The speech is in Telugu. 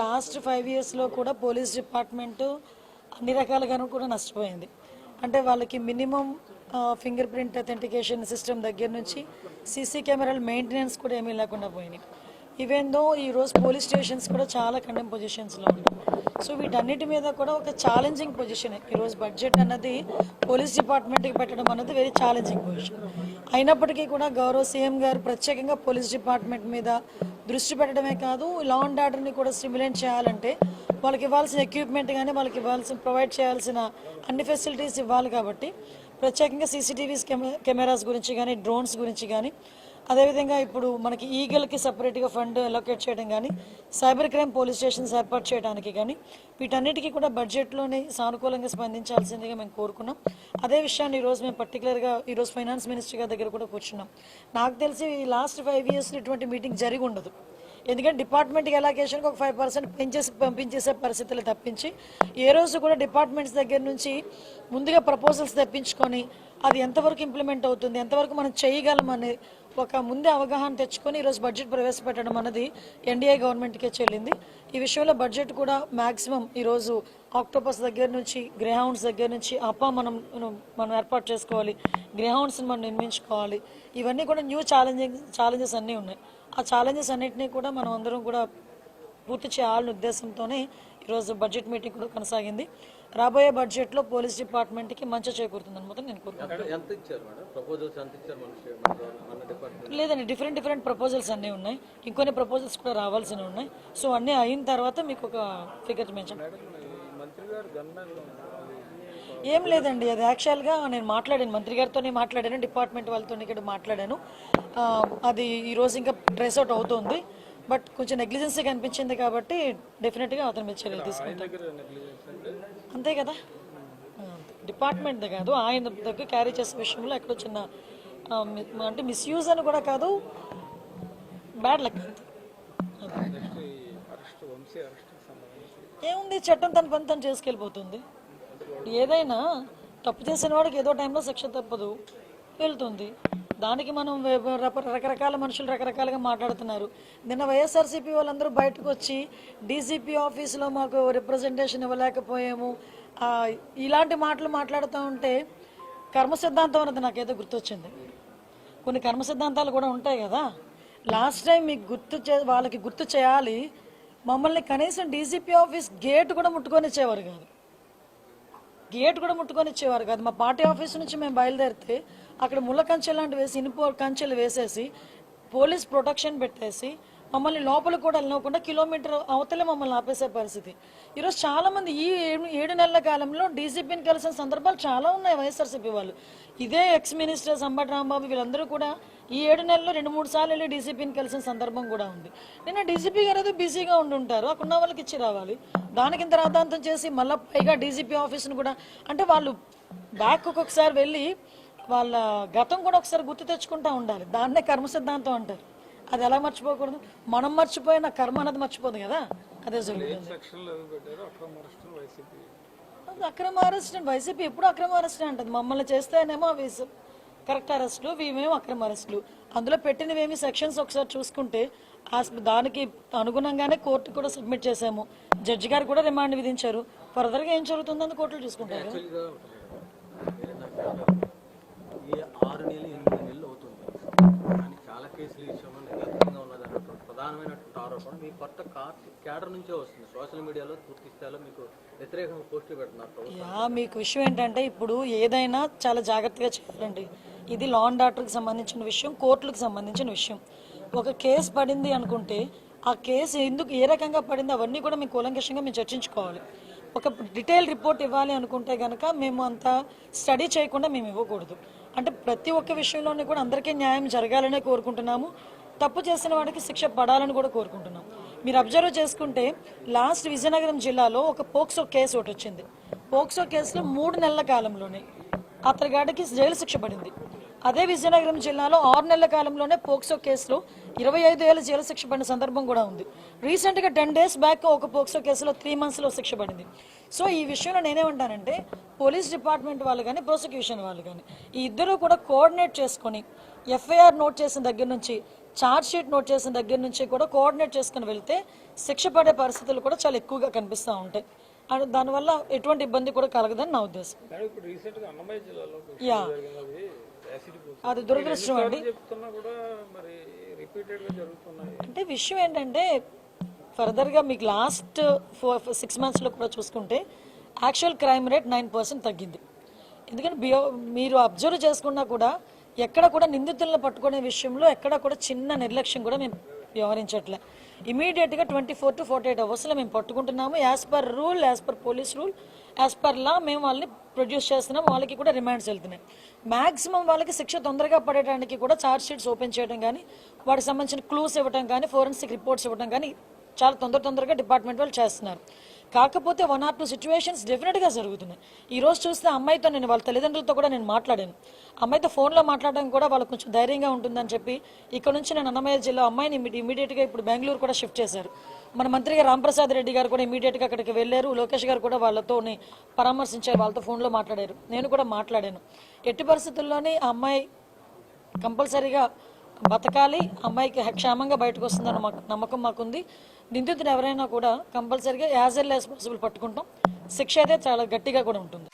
లాస్ట్ 5 ఇయర్స్లో కూడా పోలీస్ డిపార్ట్మెంట్ అన్ని రకాలుగాను కూడా నష్టపోయింది. అంటే వాళ్ళకి minimum finger print authentication system దగ్గర నుంచి సీసీ కెమెరాల మెయింటెనెన్స్ కూడా ఏమీ లేకుండా పోయినాయి. ఈవెన్ దో ఈరోజు పోలీస్ స్టేషన్స్ కూడా చాలా కండెమ్ పొజిషన్స్లో ఉన్నాయి. సో వీటన్నిటి మీద కూడా ఒక ఛాలెంజింగ్ పొజిషన్. ఈరోజు బడ్జెట్ అన్నది పోలీస్ డిపార్ట్మెంట్కి పెట్టడం అన్నది వెరీ ఛాలెంజింగ్ పొజిషన్. అయినప్పటికీ కూడా గౌరవ సీఎం గారు ప్రత్యేకంగా పోలీస్ డిపార్ట్మెంట్ మీద దృష్టి పెట్టడమే కాదు, లా అండ్ ఆర్డర్ని కూడా స్టిమ్యులేట్ చేయాలంటే వాళ్ళకి ఇవ్వాల్సిన ఎక్విప్మెంట్ కానీ వాళ్ళకి ఇవ్వాల్సిన ప్రొవైడ్ చేయాల్సిన అన్ని ఫెసిలిటీస్ ఇవ్వాలి. కాబట్టి ప్రత్యేకంగా సీసీటీవీస్ కెమెరాస్ గురించి కానీ, డ్రోన్స్ గురించి కానీ, అదేవిధంగా ఇప్పుడు మనకి ఈగల్కి సపరేట్గా ఫండ్ అలొకేట్ చేయడం కానీ, సైబర్ క్రైమ్ పోలీస్ స్టేషన్స్ ఏర్పాటు చేయడానికి కానీ, వీటన్నిటికీ కూడా బడ్జెట్లోనే సానుకూలంగా స్పందించాల్సిందిగా మేము కోరుకున్నాం. అదే విషయాన్ని ఈరోజు మేము పర్టికులర్గా ఈరోజు ఫైనాన్స్ మినిస్టర్ గారి దగ్గర కూడా కూర్చున్నాం. నాకు తెలిసి లాస్ట్ 5 ఇయర్స్లో ఇటువంటి మీటింగ్ జరిగి ఉండదు. ఎందుకంటే డిపార్ట్మెంట్కి ఎలాకేషన్కి ఒక 5% పంపించేసే పరిస్థితులు తప్పించి ఏ రోజు కూడా డిపార్ట్మెంట్స్ దగ్గర నుంచి ముందుగా ప్రపోజల్స్ తెప్పించుకొని అది ఎంతవరకు ఇంప్లిమెంట్ అవుతుంది, ఎంతవరకు మనం చేయగలమని ఒక ముందే అవగాహన తెచ్చుకొని ఈరోజు బడ్జెట్ ప్రవేశపెట్టడం అన్నది ఎన్డీఏ గవర్నమెంట్కే చెల్లింది. ఈ విషయంలో బడ్జెట్ కూడా మ్యాక్సిమం ఈరోజు ఆక్టోపస్ దగ్గర నుంచి, గ్రేహౌండ్స్ దగ్గర నుంచి మనం ఏర్పాటు చేసుకోవాలి, గ్రేహౌండ్స్ని మనం నిర్మించుకోవాలి. ఇవన్నీ కూడా న్యూ ఛాలెంజెస్ అన్నీ ఉన్నాయి. ఆ ఛాలెంజెస్ అన్నింటినీ కూడా మనం అందరం కూడా పూర్తి చేయాలనే ఉద్దేశంతోనే ఈరోజు బడ్జెట్ మీటింగ్ కూడా కొనసాగింది. రాబోయే బడ్జెట్లో పోలీస్ డిపార్ట్మెంట్కి మంచి చేకూరుతుందని మొత్తం నేను కోరుకుంటున్నాను. లేదండి, డిఫరెంట్ ప్రపోజల్స్ అన్నీ ఉన్నాయి. ఇంకొన్ని ప్రపోజల్స్ కూడా రావాల్సినవి ఉన్నాయి. సో అన్నీ అయిన తర్వాత మీకు ఒక ఫిగర్ మెన్షన్. ఏం లేదండి, అది యాక్చువల్గా నేను మాట్లాడాను, మంత్రి గారితోనే మాట్లాడాను, డిపార్ట్మెంట్ వాళ్ళతో ఇక్కడ మాట్లాడాను. అది ఈరోజు ఇంకా ట్రేస్ అవుట్ అవుతుంది. బట్ కొంచెం నెగ్లిజెన్సీ కనిపించింది కాబట్టి డెఫినెట్గా అతని మీద చర్యలు తీసుకుంటాం. అంతే కదా, డిపార్ట్మెంట్ కాదు, ఆయన దగ్గర క్యారీ చేసే విషయంలో ఎక్కడో చిన్న అంటే మిస్యూజ్ అని కూడా కాదు, బ్యాడ్ లక్. ఏముంది, చట్టం తన పని తను చేసుకెళ్ళిపోతుంది. ఏదైనా తప్పు చేసిన వాడికి ఏదో టైంలో శిక్ష తప్పదు, వెళ్తుంది. దానికి మనం రకరకాల మనుషులు రకరకాలుగా మాట్లాడుతున్నారు. నిన్న వైఎస్ఆర్సీపీ వాళ్ళందరూ బయటకు వచ్చి డీసీపీ ఆఫీసులో మాకు రిప్రజెంటేషన్ ఇవ్వలేకపోయాము, ఇలాంటి మాటలు మాట్లాడుతూ ఉంటే కర్మ సిద్ధాంతం అన్నది నాకేదో గుర్తొచ్చింది. కొన్ని కర్మ సిద్ధాంతాలు కూడా ఉంటాయి కదా. లాస్ట్ టైం మీకు వాళ్ళకి గుర్తు చేయాలి, మమ్మల్ని కనీసం డీసీపీ ఆఫీస్ గేట్ కూడా ముట్టుకొని ఇచ్చేవారు కాదు. మా పార్టీ ఆఫీస్ నుంచి మేము బయలుదేరితే అక్కడ ముళ్ళ కంచెలు లాంటివి వేసి, ఇనుప కంచెలు వేసేసి, పోలీస్ ప్రొటెక్షన్ పెట్టేసి మమ్మల్ని లోపల కూడా వెళ్ళకుండా కిలోమీటర్ అవతలే మమ్మల్ని ఆపేసే పరిస్థితి. ఈరోజు చాలా మంది ఈ 7 నెలల కాలంలో డీసీపీని కలిసిన సందర్భాలు చాలా ఉన్నాయి. వైఎస్ఆర్సీపీ వాళ్ళు, ఇదే ఎక్స్ మినిస్టర్ అంబటి రాంబాబు వీళ్ళందరూ కూడా ఈ 7 నెలల్లో 2-3 సార్లు వెళ్ళి డీసీపీని కలిసిన సందర్భం కూడా ఉంది. నిన్న డీసీపీ గారు ఏదో బిజీగా ఉండుంటారు, అక్కడ ఉన్న వాళ్ళకి ఇచ్చి రావాలి. దానికి ఇంత రాద్ధాంతం చేసి మళ్ళీ పైగా డీసీపీ ఆఫీస్ను కూడా, అంటే వాళ్ళు బ్యాక్ ఒక్కొక్కసారి వెళ్ళి వాళ్ళ గతం కూడా ఒకసారి గుర్తు తెచ్చుకుంటూ ఉండాలి. దాన్నే కర్మ సిద్ధాంతం అంటారు. అది ఎలా మర్చిపోకూడదు, మనం మర్చిపోయిన కర్మ అన్నది మర్చిపోదు కదా, అదే జరుగుతుంది. అక్రమ అరెస్ట్, వైసీపీ ఎప్పుడు అక్రమ అరెస్ట్ అంటది. మమ్మల్ని చేస్తేనేమో అవి కరెక్ట్ అరెస్టులు, ఇవేమో అక్రమ అరెస్టులు. అందులో పెట్టినవేమి సెక్షన్స్ ఒకసారి చూసుకుంటే దానికి అనుగుణంగానే కోర్టు కూడా సబ్మిట్ చేశాము. జడ్జి గారు కూడా రిమాండ్ విధించారు. ఫర్దర్గా ఏం జరుగుతుందని కోర్టులు చూసుకుంటారు. 6 నెలలు 8 నెలలు అవుతుంది, కానీ చాలా కేసులు విషయంలో నిర్లక్ష్యంగా ఉన్నదన్నటువంటి ప్రధానమైనటువంటి ఆరోపణ మీ కొత్త క్యాడర్ నుంచే వస్తుంది. సోషల్ మీడియాలో పూర్తి స్థాయిలో మీకు వ్యతిరేకంగా పోస్టులు పెడుతున్నారు. మీకు విషయం ఏంటంటే, ఇప్పుడు ఏదైనా చాలా జాగ్రత్తగా చేయాలండి. ఇది లా అండ్ ఆర్డర్కి సంబంధించిన విషయం, కోర్టులకు సంబంధించిన విషయం. ఒక కేసు పడింది అనుకుంటే ఆ కేసు ఎందుకు ఏ రకంగా పడింది అవన్నీ కూడా మేము కూలంకషంగా మేము చర్చించుకోవాలి. ఒక డీటెయిల్ రిపోర్ట్ ఇవ్వాలి అనుకుంటే కనుక మేము అంత స్టడీ చేయకుండా మేము ఇవ్వకూడదు. అంటే ప్రతి ఒక్క విషయంలోనే కూడా అందరికీ న్యాయం జరగాలనే కోరుకుంటున్నాము. తప్పు చేసిన వాడికి శిక్ష పడాలని కూడా కోరుకుంటున్నాం. మీరు అబ్జర్వ్ చేసుకుంటే లాస్ట్ విజయనగరం జిల్లాలో ఒక పోక్సో కేసు ఒకటి వచ్చింది. పోక్సో కేసులో 3 నెలల కాలంలోనే అతగాడికి జైలు శిక్ష పడింది. అదే విజయనగరం జిల్లాలో 6 నెలల కాలంలోనే పోక్సో కేసులో 25 ఏళ్ళ జైలు శిక్ష పడిన సందర్భం కూడా ఉంది. రీసెంట్గా 10 days బ్యాక్ ఒక పోక్సో కేసులో 3 monthsలో శిక్ష పడింది. సో ఈ విషయంలో నేనేమంటానంటే, పోలీస్ డిపార్ట్మెంట్ వాళ్ళు కానీ, ప్రాసిక్యూషన్ వాళ్ళు కానీ, ఈ ఇద్దరు కూడా కోఆర్డినేట్ చేసుకొని ఎఫ్ఐఆర్ నోట్ చేసిన దగ్గర నుంచి ఛార్జ్ షీట్ నోట్ చేసిన దగ్గర నుంచి కూడా కోఆర్డినేట్ చేసుకుని వెళ్తే శిక్ష పడే పరిస్థితులు కూడా చాలా ఎక్కువగా కనిపిస్తూ ఉంటాయి. అండ్ దానివల్ల ఎటువంటి ఇబ్బంది కూడా కలగదని నా ఉద్దేశం. యా, అది దురదృష్టం అండి. అంటే విషయం ఏంటంటే ఫర్దర్గా మీకు లాస్ట్ 6 monthsలో కూడా చూసుకుంటే యాక్చువల్ క్రైమ్ రేట్ 9% తగ్గింది. ఎందుకంటే మీరు అబ్జర్వ్ చేసుకున్నా కూడా ఎక్కడ కూడా నిందితులను పట్టుకునే విషయంలో ఎక్కడ కూడా చిన్న నిర్లక్ష్యం కూడా మేము వ్యవహరించట్లే. ఇమీడియట్గా 24 to 48 అవర్స్లో మేము పట్టుకుంటున్నాము. As per rule, as per police rule, as per law మేము వాళ్ళని ప్రొడ్యూస్ చేస్తున్నాం. వాళ్ళకి కూడా రిమాండ్స్ వెళ్తున్నాయి. మ్యాక్సిమం వాళ్ళకి శిక్ష తొందరగా పడేయడానికి కూడా ఛార్జ్ షీట్స్ ఓపెన్ చేయడం కానీ, వాటికి సంబంధించిన క్లూస్ ఇవ్వడం కానీ, ఫోరెన్సిక్ రిపోర్ట్స్ ఇవ్వడం కానీ చాలా తొందరగా డిపార్ట్మెంట్ వాళ్ళు చేస్తున్నారు. కాకపోతే 1 or 2 సిచ్యువేషన్స్ డెఫినెట్గా జరుగుతున్నాయి. ఈరోజు చూస్తే అమ్మాయితో నేను వాళ్ళ తల్లిదండ్రులతో కూడా నేను మాట్లాడాను. అమ్మాయితో ఫోన్లో మాట్లాడడం కూడా వాళ్ళకి కొంచెం ధైర్యంగా ఉంటుందని చెప్పి ఇక్కడ నుంచి నేను అన్నమయ్య జిల్లా అమ్మాయిని ఇమీడియట్గా ఇప్పుడు బెంగళూరు కూడా షిఫ్ట్ చేశారు. మన మంత్రిగా రాంప్రసాద్ రెడ్డి గారు కూడా ఇమీడియట్గా అక్కడికి వెళ్ళారు. లోకేష్ గారు కూడా వాళ్ళతో పరామర్శించారు, వాళ్ళతో ఫోన్లో మాట్లాడారు. నేను కూడా మాట్లాడాను. ఎట్టి పరిస్థితుల్లోనే ఆ అమ్మాయి కంపల్సరీగా బతకాలి, అమ్మాయికి క్షేమంగా బయటకు వస్తుందన్న నమ్మకం మాకుంది. నిందితుడు ఎవరైనా కూడా కంపల్సరీగా యాజ్ ఎల్ యాజ్ పాసిబుల్ పట్టుకుంటాం. శిక్ష అయితే చాలా గట్టిగా కూడా ఉంటుంది.